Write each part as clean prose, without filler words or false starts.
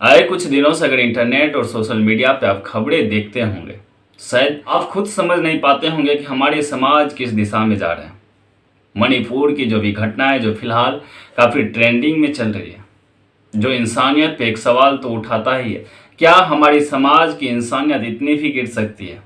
आए कुछ दिनों से अगर इंटरनेट और सोशल मीडिया पे आप खबरें देखते होंगे, शायद आप खुद समझ नहीं पाते होंगे कि हमारे समाज किस दिशा में जा रहे हैं। मणिपुर की जो भी घटना है, जो फिलहाल काफ़ी ट्रेंडिंग में चल रही है, जो इंसानियत पे एक सवाल तो उठाता ही है, क्या हमारी समाज की इंसानियत इतनी भी गिर सकती है?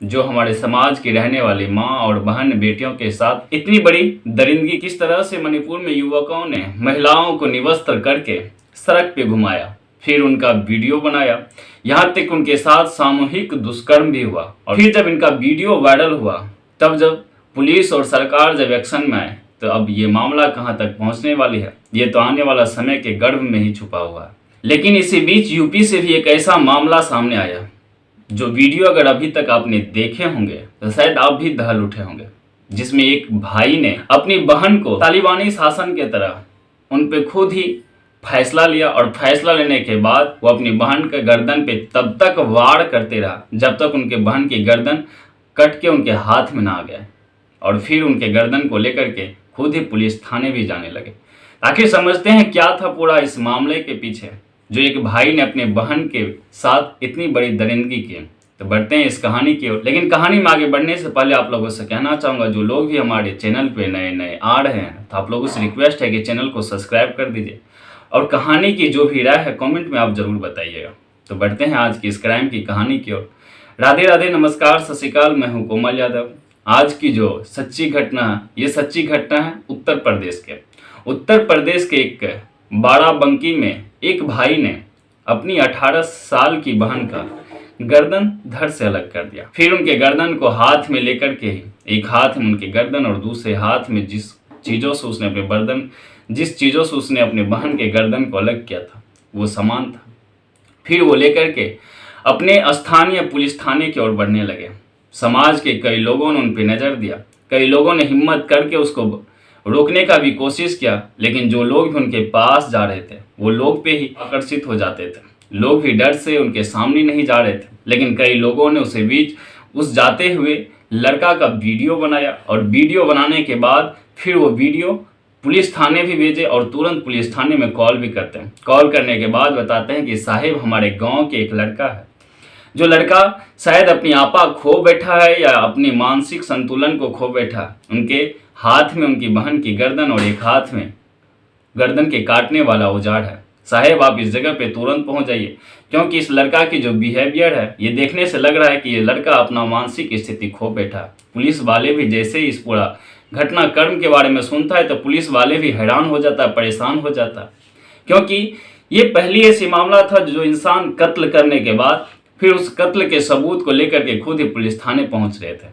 जो हमारे समाज की रहने वाली माँ और बहन बेटियों के साथ इतनी बड़ी दरिंदगी, किस तरह से मणिपुर में युवकों ने महिलाओं को निवस्त्र करके सड़क पे घुमाया, फिर उनका वीडियो बनाया, यहाँ तक उनके साथ सामूहिक दुष्कर्म भी हुआ। और फिर जब इनका वीडियो वायरल हुआ, तब जब पुलिस और सरकार जब एक्शन में आए, तो अब ये मामला कहाँ तक पहुँचने वाली है, ये तो आने वाला समय के गर्भ में ही छुपा हुआ है। लेकिन इसी बीच यूपी से भी एक ऐसा मामला सामने आया, जो वीडियो अगर अभी तक आपने देखे होंगे तो शायद आप भी दहल उठे होंगे, जिसमें एक भाई ने अपनी बहन को तालिबानी शासन के तरह उन पे खुद ही फैसला लिया, और फैसला लेने के बाद वो अपनी बहन के गर्दन पे तब तक वार करते रहा जब तक उनके बहन की गर्दन कट के उनके हाथ में ना आ गया। और फिर उनके गर्दन को लेकर के खुद ही पुलिस थाने भी जाने लगे। आखिर समझते हैं क्या था पूरा इस मामले के पीछे, जो एक भाई ने अपने बहन के साथ इतनी बड़ी दरिंदगी की। तो बढ़ते हैं इस कहानी की ओर। लेकिन कहानी में आगे बढ़ने से पहले आप लोगों से कहना चाहूँगा, जो लोग भी हमारे चैनल पे नए नए आ रहे हैं, तो आप लोगों से रिक्वेस्ट है कि चैनल को सब्सक्राइब कर दीजिए, और कहानी की जो भी राय है कमेंट में आप जरूर बताइएगा। तो बढ़ते हैं आज की इस क्राइम की कहानी की ओर। राधे राधे, नमस्कार, सत श्री अकाल, मैं हूँ कोमल यादव। आज की जो सच्ची घटना है, ये सच्ची घटना है उत्तर प्रदेश के। उत्तर प्रदेश के एक बाराबंकी में एक भाई ने अपनी 18 साल की बहन का गर्दन धड़ से अलग कर दिया। फिर उनके गर्दन को हाथ में लेकर के, एक हाथ में उनके गर्दन और दूसरे हाथ में जिस चीज़ों से उसने अपने बहन के गर्दन को अलग किया था, वो सामान था। फिर वो लेकर के अपने स्थानीय पुलिस थाने की ओर बढ़ने लगे। समाज के कई लोगों ने उन पर नज़र दिया, कई लोगों ने हिम्मत करके उसको रोकने का भी कोशिश किया, लेकिन जो लोग भी उनके पास जा रहे थे वो लोग पे ही आकर्षित हो जाते थे। लोग भी डर से उनके सामने नहीं जा रहे थे, लेकिन कई लोगों ने उस जाते हुए लड़का का वीडियो बनाया, और वीडियो बनाने के बाद फिर वो वीडियो पुलिस थाने भी भेजे, और तुरंत पुलिस थाने में कॉल भी करते हैं। कॉल करने के बाद बताते हैं कि साहिब, हमारे गाँव के एक लड़का है, जो लड़का शायद अपनी आपा खो बैठा है या अपनी मानसिक संतुलन को खो बैठा है। उनके हाथ में उनकी बहन की गर्दन और एक हाथ में गर्दन के काटने वाला औजार है। साहेब, आप इस जगह पे तुरंत पहुंच जाइए, क्योंकि इस लड़का की जो बिहेवियर है, ये देखने से लग रहा है कि ये लड़का अपना मानसिक स्थिति खो बैठा है। पुलिस वाले भी जैसे ही इस पूरा घटनाक्रम के बारे में सुनता है, तो पुलिस वाले भी हैरान हो जाता है, परेशान हो जाता है, क्योंकि ये पहली ऐसी मामला था जो इंसान कत्ल करने के बाद फिर उस कत्ल के सबूत को लेकर के खुद ही पुलिस थाने पहुंच रहे थे।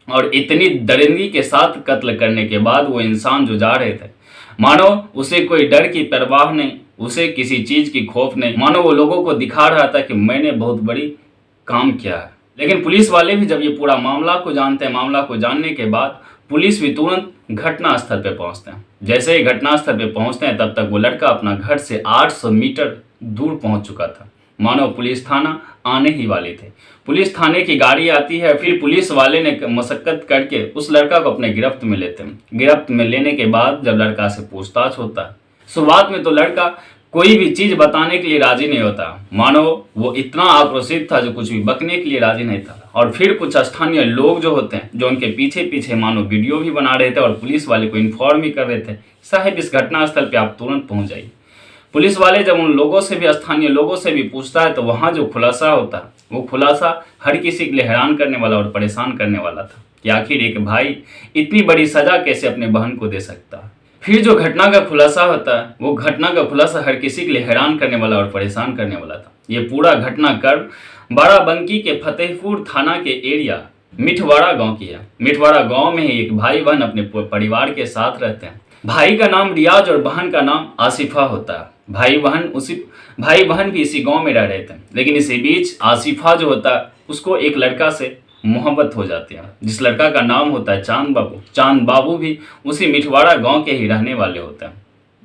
और इतनी दरिंदगी के साथ कत्ल करने के बाद वो इंसान जो जा रहे थे, मानो उसे कोई डर की परवाह नहीं, उसे किसी चीज़ की खौफ नहीं, मानो वो लोगों को दिखा रहा था कि मैंने बहुत बड़ी काम किया है। लेकिन पुलिस वाले भी जब ये पूरा मामला को जानते हैं, मामला को जानने के बाद पुलिस भी तुरंत घटनास्थल पे पहुंचते हैं। जैसे ही घटनास्थल पे पहुंचते हैं, तब तक वो लड़का अपना घर से 800 मीटर दूर पहुंच चुका था, मानो पुलिस थाना आने ही वाले थे। पुलिस थाने की गाड़ी आती है, फिर पुलिस वाले ने मशक्कत करके उस लड़का को अपने गिरफ्त में लेते हैं। गिरफ्त में लेने के बाद जब लड़का से पूछताछ होता है, शुरुआत में तो लड़का कोई भी चीज़ बताने के लिए राजी नहीं होता, मानो वो इतना आक्रोशित था जो कुछ भी बकने के लिए राजी नहीं था। और फिर कुछ स्थानीय लोग जो होते हैं, जो उनके पीछे पीछे मानो वीडियो भी बना रहे थे और पुलिस वाले को इन्फॉर्म भी कर रहे थे, साहब इस घटनास्थल पर आप तुरंत पहुँच जाइए। पुलिस वाले जब उन लोगों से भी, स्थानीय लोगों से भी पूछता है, तो वहाँ जो खुलासा होता है, वो खुलासा हर किसी के लिए हैरान करने वाला और परेशान करने वाला था, कि आखिर एक भाई इतनी बड़ी सज़ा कैसे अपने बहन को दे सकता है। फिर जो घटना का खुलासा होता है, वो घटना का खुलासा हर किसी के लिए हैरान करने वाला और परेशान करने वाला था। ये पूरा घटनाक्रम बाराबंकी के फतेहपुर थाना के एरिया मिठवाड़ा गाँव की है। मिठवाड़ा गाँव में ही एक भाई बहन अपने परिवार के साथ रहते हैं। भाई का नाम रियाज और बहन का नाम आसिफा होता है। भाई बहन भी इसी गांव में रह रहे थे, लेकिन इसी बीच आसिफा जो होता है, उसको एक लड़का से मोहब्बत हो जाती है, जिस लड़का का नाम होता है चांद बाबू। चांद बाबू भी उसी मिठवाड़ा गांव के ही रहने वाले होते हैं।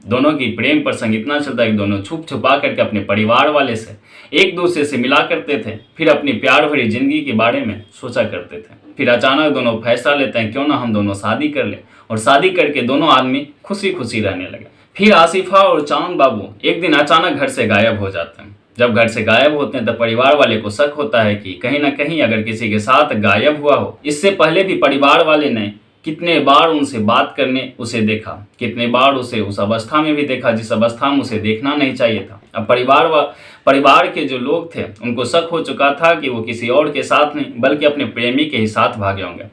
दोनों की प्रेम प्रसंग इतना चलता है कि दोनों छुप छुपा करके अपने परिवार वाले से एक दूसरे से मिला करते थे, फिर अपनी प्यार भरी जिंदगी के बारे में सोचा करते थे। फिर अचानक दोनों फैसला लेते हैं, क्यों ना हम दोनों शादी कर लें, और शादी करके दोनों आदमी खुशी खुशी रहने लगे। फिर आसिफा और चांद बाबू एक दिन अचानक घर से गायब हो जाते हैं। जब घर से गायब होते हैं तो परिवार वाले को शक होता है कि कहीं ना कहीं अगर किसी के साथ गायब हुआ हो। इससे पहले भी परिवार वाले ने कितने बार उनसे बात करने उसे देखा, कितने बार उसे उस अवस्था में भी देखा जिस अवस्था में उसे देखना नहीं चाहिए था। अब परिवार के जो लोग थे उनको शक हो चुका था कि वो किसी और के साथ नहीं बल्कि अपने प्रेमी के ही साथ भागे होंगे।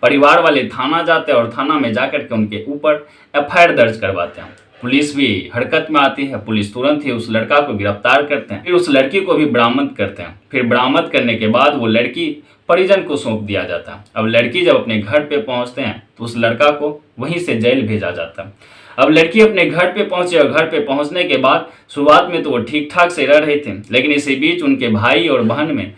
परिवार वाले थाना जाते हैं और थाना में जाकर के उनके ऊपर एफआईआर दर्ज करवाते हैं। पुलिस भी हरकत में आती है। पुलिस तुरंत ही उस लड़का को गिरफ्तार करते हैं, फिर उस लड़की को भी बरामद करते हैं। फिर बरामद करने के बाद वो लड़की परिजन को सौंप दिया जाता है। अब लड़की जब अपने घर पे पहुंचते हैं तो उस लड़का को वहीं से जेल भेजा जाता है। अब लड़की अपने घर पे पहुंची और घर पे पहुंचने के बाद शुरुआत में तो वो ठीक ठाक से रह रहे थे, लेकिन इसी बीच उनके भाई और बहन में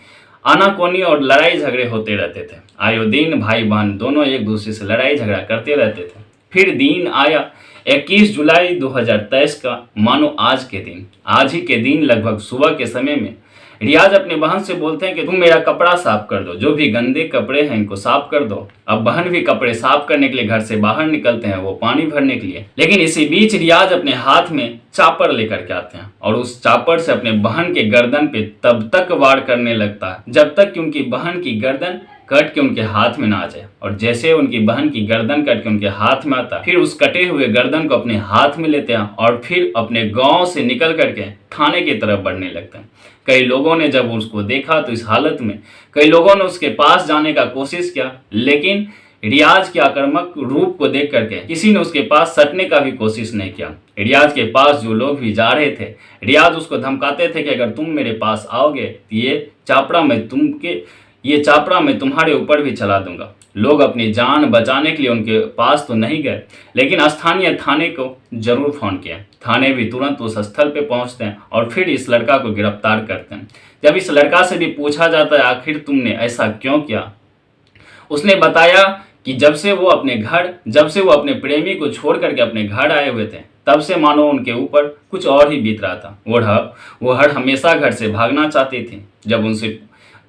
आनाकोनी और लड़ाई झगड़े होते रहते थे। आयो दिन भाई बहन दोनों एक दूसरे से लड़ाई झगड़ा करते रहते थे। फिर दिन आया 21 जुलाई 2023 का, मानो आज के दिन। आज ही के दिन लगभग सुबह के समय में रियाज अपने बहन से बोलते हैं कि तुम मेरा कपड़ा साफ कर दो, जो भी गंदे कपड़े हैं इनको साफ कर दो। अब बहन भी कपड़े साफ करने के लिए घर से बाहर निकलते हैं, वो पानी भरने के लिए। लेकिन इसी बीच रियाज अपने हाथ में चापर लेकर के आते हैं और उस चापर से अपने बहन के गर्दन पे तब तक वार करने लगता है जब तक कि उनकी बहन की गर्दन कट के उनके हाथ में ना आ जाए। और जैसे उनकी बहन की गर्दन कट के उनके हाथ में आता, फिर उस कटे हुए गर्दन को अपने हाथ में लेते हैं और फिर अपने गांव से निकल करके थाने की तरफ बढ़ने लगते हैं। कई लोगों ने जब उसको देखा तो इस हालत में कई लोगों ने उसके पास जाने का कोशिश किया, लेकिन रियाज के आक्रामक रूप को देख करके किसी ने उसके पास सटने का भी कोशिश नहीं किया। रियाज के पास जो लोग भी जा रहे थे, रियाज उसको धमकाते थे कि अगर तुम मेरे पास आओगे तो ये चापड़ा मैं तुम्हारे ऊपर भी चला दूंगा। लोग अपनी जान बचाने के लिए उनके पास तो नहीं गए, लेकिन स्थानीय थाने को जरूर फोन किया। थाने भी तुरंत उस स्थल पे पहुंचते हैं और फिर इस लड़का को गिरफ्तार करते हैं। जब इस लड़का से भी पूछा जाता है आखिर तुमने ऐसा क्यों किया, उसने बताया कि जब से वो अपने प्रेमी को छोड़ करके अपने घर आए हुए थे, तब से मानो उनके ऊपर कुछ और ही बीत रहा था। वो हर हमेशा घर से भागना चाहती थी।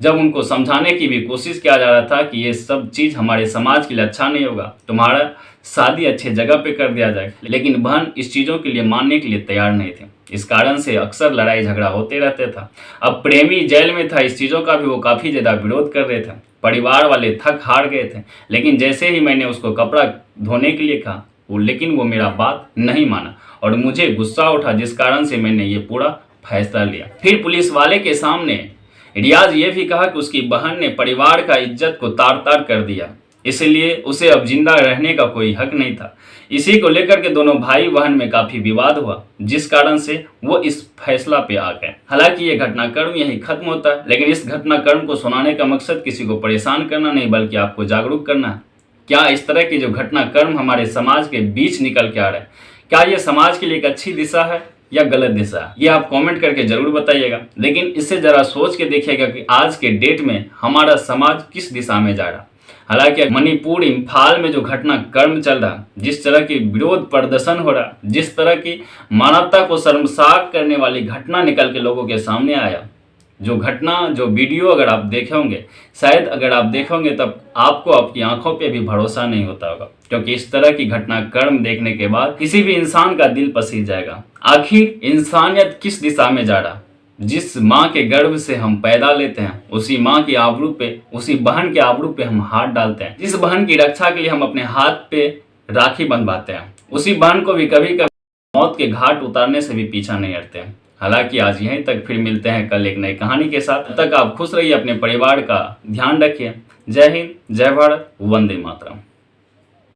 जब उनको समझाने की भी कोशिश किया जा रहा था कि ये सब चीज़ हमारे समाज के लिए अच्छा नहीं होगा, तुम्हारा शादी अच्छे जगह पे कर दिया जाए, लेकिन बहन इस चीज़ों के लिए मानने के लिए तैयार नहीं थे। इस कारण से अक्सर लड़ाई झगड़ा होते रहते था। अब प्रेमी जेल में था, इस चीज़ों का भी वो काफ़ी ज़्यादा विरोध कर रहे थे। परिवार वाले थक हार गए थे, लेकिन जैसे ही मैंने उसको कपड़ा धोने के लिए कहा लेकिन वो मेरा बात नहीं माना और मुझे गुस्सा उठा, जिस कारण से मैंने ये पूरा फैसला लिया। फिर पुलिस वाले के सामने रियाज ये भी कहा कि उसकी बहन ने परिवार का इज्जत को तार तार कर दिया, इसलिए उसे अब जिंदा रहने का कोई हक नहीं था। इसी को लेकर के दोनों भाई बहन में काफी विवाद हुआ, जिस कारण से वो इस फैसला पे आ गए। हालांकि ये घटनाक्रम यही खत्म होता है, लेकिन इस घटनाक्रम को सुनाने का मकसद किसी को परेशान करना नहीं बल्कि आपको जागरूक करना है। क्या इस तरह के जो घटनाक्रम हमारे समाज के बीच निकल के आ रहे हैं, क्या ये समाज के लिए एक अच्छी दिशा है या गलत दिशा है, ये आप कमेंट करके जरूर बताइएगा। लेकिन इससे जरा सोच के देखिएगा कि आज के डेट में हमारा समाज किस दिशा में जा रहा है। हालांकि मणिपुर इम्फाल में जो घटनाक्रम चल रहा, जिस तरह की विरोध प्रदर्शन हो रहा, जिस तरह की मानवता को शर्मसार करने वाली घटना निकल के लोगों के सामने आया, जो वीडियो अगर आप देखे होंगे, शायद अगर आप देखोगे तब आपको आपकी आंखों पे भी भरोसा नहीं होता होगा, क्योंकि इस तरह की घटनाक्रम देखने के बाद किसी भी इंसान का दिल पसीज जाएगा। आखिर इंसानियत किस दिशा में जा रहा? जिस माँ के गर्भ से हम पैदा लेते हैं, उसी माँ की आबरू पे, उसी बहन के आबरू पे हम हाथ डालते हैं। जिस बहन की रक्षा के लिए हम अपने हाथ पे राखी बंधवाते हैं, उसी बहन को भी कभी कभी मौत के घाट उतारने से भी पीछा नहीं हटते हैं। हालांकि आज यहीं तक, फिर मिलते हैं कल एक नई कहानी के साथ। तब तक आप खुश रहिए, अपने परिवार का ध्यान रखिए। जय हिंद, जय भारत, वंदे मातरम।